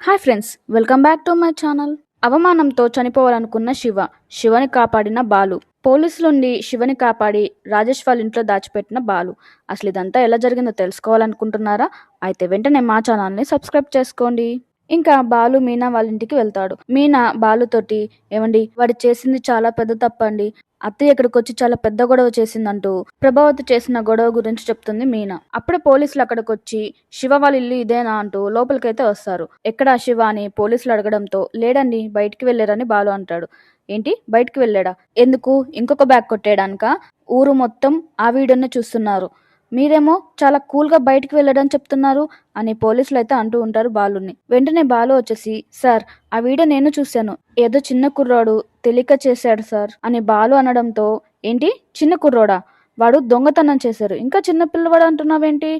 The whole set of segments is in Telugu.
Hi friends, welcome back to my channel. అవమానంతో చనిపోవాలనుకున్న శివని కాపాడిన బాలు. పోలీసులుండి శివని కాపాడి రాజేష్ వాళ్ళ ఇంట్లో దాచిపెట్టిన బాలు. అసలు ఇదంతా ఎలా జరిగిందో తెలుసుకోవాలనుకుంటున్నారా? అయితే వెంటనే మా ఛానల్ని సబ్స్క్రైబ్ చేసుకోండి. ఇంకా బాలు మీనా వాళ్ళ ఇంటికి వెళ్తాడు. మీనా బాలుతోటి, ఏమండి వాడు చేసింది చాలా పెద్ద తప్పండి, అత్తయ్య ఇక్కడికి వచ్చి చాలా పెద్ద గొడవ చేసిందంటూ ప్రభావతి చేసిన గొడవ గురించి చెప్తుంది మీనా. అప్పుడే పోలీసులు అక్కడికి వచ్చి శివ వాళ్ళ ఇల్లు ఇదేనా అంటూ లోపలికైతే వస్తారు. ఎక్కడా శివ అని పోలీసులు అడగడంతో, లేడండి బయటికి వెళ్ళారని బాలు అంటాడు. ఏంటి బయటికి వెళ్ళాడా? ఎందుకు? ఇంకొక బ్యాగ్ కొట్టేయడానికా? ఊరు మొత్తం ఆ వీడియోనే చూస్తున్నారు, మీరేమో చాలా కూల్గా బయటికి వెళ్ళడని చెప్తున్నారు అని పోలీసులు అయితే అంటూ ఉంటారు బాలుని. వెంటనే బాలు వచ్చేసి, సార్ ఆ వీడియో నేను చూశాను, ఏదో చిన్న కుర్రాడు తెలియక చేశాడు సార్ అని బాలు అనడంతో, ఏంటి చిన్న కుర్రోడా? వాడు దొంగతనం చేశారు, ఇంకా చిన్న పిల్లవాడు అంటున్నావేంటి?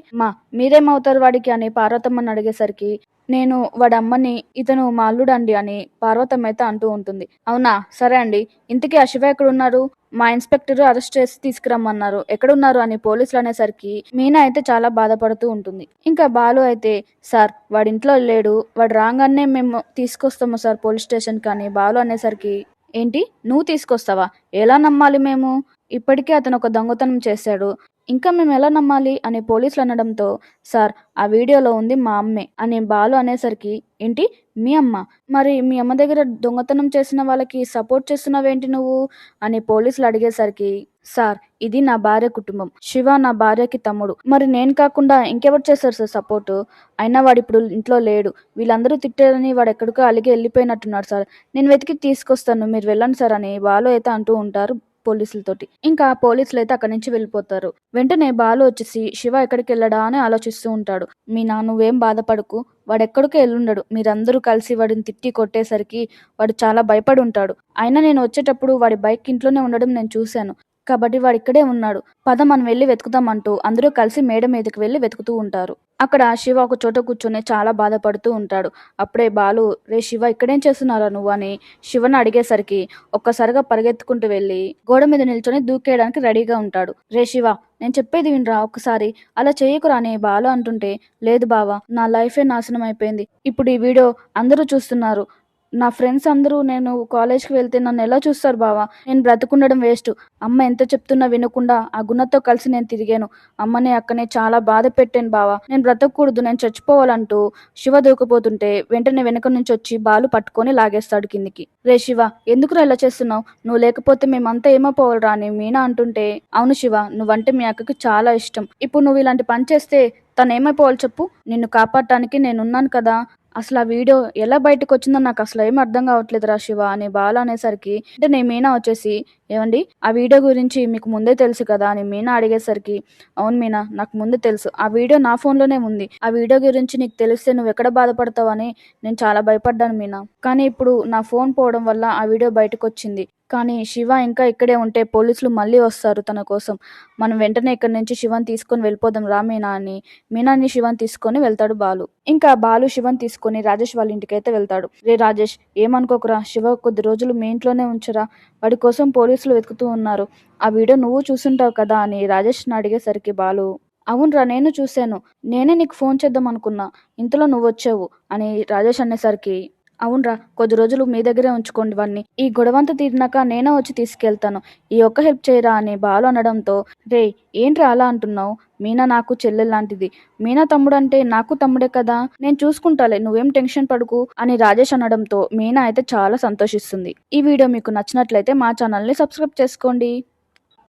మీరేమవుతారు వాడికి అని పార్వతమ్మని అడిగేసరికి, నేను వాడి అమ్మని, ఇతను మా అల్లుడండి అని పార్వతమ్మ అయితే అంటూ ఉంటుంది. అవునా, సరే అండి, ఇంతకీ ఆ శివ ఎక్కడ ఉన్నారు? మా ఇన్స్పెక్టర్ అరెస్ట్ చేసి తీసుకురమ్మన్నారు, ఎక్కడున్నారు అని పోలీసులు అనేసరికి మీనా అయితే చాలా బాధపడుతూ ఉంటుంది. ఇంకా బాలు అయితే, సార్ వాడి ఇంట్లో లేడు, వాడు రాగానే మేము తీసుకొస్తాము సార్ పోలీస్ స్టేషన్ కానీ బాలు అనేసరికి, ఏంటి నువ్వు తీసుకొస్తావా? ఎలా నమ్మాలి మేము? ఇప్పటికే అతను ఒక దొంగతనం చేశాడు, ఇంకా మేము ఎలా నమ్మాలి అని పోలీసులు అనడంతో, సార్ ఆ వీడియోలో ఉంది మా అమ్మే అని బాలు అనేసరికి, ఏంటి మీ అమ్మ? మరి మీ అమ్మ దగ్గర దొంగతనం చేసిన వాళ్ళకి సపోర్ట్ చేస్తున్నావేంటి నువ్వు అని పోలీసులు అడిగేసరికి, సార్ ఇది నా భార్య కుటుంబం, శివ నా భార్యకి తమ్ముడు, మరి నేను కాకుండా ఇంకెవరు చేశారు సార్ సపోర్టు? అయినా వాడు ఇప్పుడు ఇంట్లో లేడు, వీళ్ళందరూ తిట్టారని వాడు ఎక్కడికో అలిగి వెళ్ళిపోయినట్టున్నాడు సార్, నేను వెతికి తీసుకొస్తాను, మీరు వెళ్ళండి సార్ అని బాలు అయితే అంటూ ఉంటారు పోలీసులతోటి. ఇంకా పోలీసులు అయితే అక్కడి నుంచి వెళ్ళిపోతారు. వెంటనే బాలు వచ్చేసి శివ ఎక్కడికి వెళ్ళడా అని ఆలోచిస్తూ ఉంటాడు. మీనా నువ్వేం బాధపడకు, వాడు ఎక్కడికో వెళ్ళుండడు, మీరందరూ కలిసి వాడిని తిట్టి కొట్టేసరికి వాడు చాలా భయపడి ఉంటాడు. అయినా నేను వచ్చేటప్పుడు వాడి బైక్ ఇంట్లోనే ఉండడం నేను చూశాను, కాబట్టి వాడు ఇక్కడే ఉన్నాడు, పద మనం వెళ్ళి వెతుకుతామంటూ అందరూ కలిసి మేడ మీదకి వెళ్ళి వెతుకుతూ ఉంటారు. అక్కడ శివ ఒక చోట కూర్చొని చాలా బాధపడుతూ ఉంటాడు. అప్పుడే బాలు, రే శివ ఇక్కడేం చేస్తున్నారా నువ్వు అని శివని అడిగేసరికి ఒక్కసారిగా పరిగెత్తుకుంటూ వెళ్ళి గోడ మీద నిల్చొని దూకేయడానికి రెడీగా ఉంటాడు. రే శివ, నేను చెప్పేది వినరా ఒక్కసారి, అలా చేయకురా అని బాలు అంటుంటే, లేదు బావా, నా లైఫే నాశనం అయిపోయింది, ఇప్పుడు ఈ వీడియో అందరూ చూస్తున్నారు, నా ఫ్రెండ్స్ అందరూ నేను కాలేజ్కి వెళ్తే నన్ను ఎలా చూస్తారు బావా, నేను బ్రతుకుండడం వేస్ట్, అమ్మ ఎంత చెప్తున్నా వినకుండా ఆ గుణతో కలిసి నేను తిరిగాను, అమ్మని అక్కనే చాలా బాధ పెట్టాను బావా, నేను బ్రతకూడదు, నేను చచ్చిపోవాలంటూ శివ దూకపోతుంటే వెంటనే వెనక నుంచి వచ్చి బాలు పట్టుకొని లాగేస్తాడు కిందికి. రే శివ, ఎందుకురా ఇలా చేస్తున్నావు, నువ్వు లేకపోతే మేమంతా ఏమైపోవాలరా అని మీనా అంటుంటే, అవును శివ, నువ్వంటే మీ అక్కకి చాలా ఇష్టం, ఇప్పుడు నువ్వు ఇలాంటి పని చేస్తే తను ఏమైపోవాలి చెప్పు, నిన్ను కాపాడటానికి నేనున్నాను కదా, అసలు ఆ వీడియో ఎలా బయటకు వచ్చిందో నాకు అసలు ఏం అర్థం కావట్లేదురా శివ అని బాలు అనేసరికి, అంటే నేను మీనా వచ్చేసి, ఏమండి ఆ వీడియో గురించి మీకు ముందే తెలుసు కదా అని మీనా అడిగేసరికి, అవును మీనా, నాకు ముందే తెలుసు, ఆ వీడియో నా ఫోన్లోనే ఉంది, ఆ వీడియో గురించి నీకు తెలిస్తే నువ్వు ఎక్కడ బాధపడతావు అని నేను చాలా భయపడ్డాను మీనా, కానీ ఇప్పుడు నా ఫోన్ పోవడం వల్ల ఆ వీడియో బయటకు వచ్చింది, కానీ శివ ఇంకా ఇక్కడే ఉంటే పోలీసులు మళ్ళీ వస్తారు తన కోసం, మనం వెంటనే ఇక్కడి నుంచి శివని తీసుకొని వెళ్ళిపోదాం రా మీనా అని మీనాని శివని తీసుకొని వెళ్తాడు బాలు. ఇంకా బాలు శివని తీసుకొని రాజేష్ వాళ్ళ ఇంటికి అయితే వెళ్తాడు. రే రాజేష్, ఏమనుకోకురా, శివ కొద్ది రోజులు మీ ఇంట్లోనే ఉంచరా, వాడి కోసం పోలీసులు వెతుకుతూ ఉన్నారు, ఆ వీడియో నువ్వు చూసుంటావు కదా అని రాజేష్ని అడిగేసరికి బాలు, అవునరా నేను చూశాను, నేనే నీకు ఫోన్ చేద్దాం అనుకున్నా, ఇంతలో నువ్వు వచ్చావు అని రాజేష్ అనేసరికి, అవునరా కొద్ది రోజులు మీ దగ్గరే ఉంచుకోండి వాడిని, ఈ గొడవంతా తీరినాక నేనే వచ్చి తీసుకెళ్తాను, ఈ ఒక్క హెల్ప్ చేయరా అని బాలు అనడంతో, రే ఏంట్రా అలా అంటున్నావు, మీనా నాకు చెల్లెల్లాంటిది, మీనా తమ్ముడు అంటే నాకు తమ్ముడే కదా, నేను చూసుకుంటాలే, నువ్వేం టెన్షన్ పడుకు అని రాజేష్ అనడంతో మీనా అయితే చాలా సంతోషిస్తుంది. ఈ వీడియో మీకు నచ్చినట్లయితే మా ఛానల్ని సబ్స్క్రైబ్ చేసుకోండి.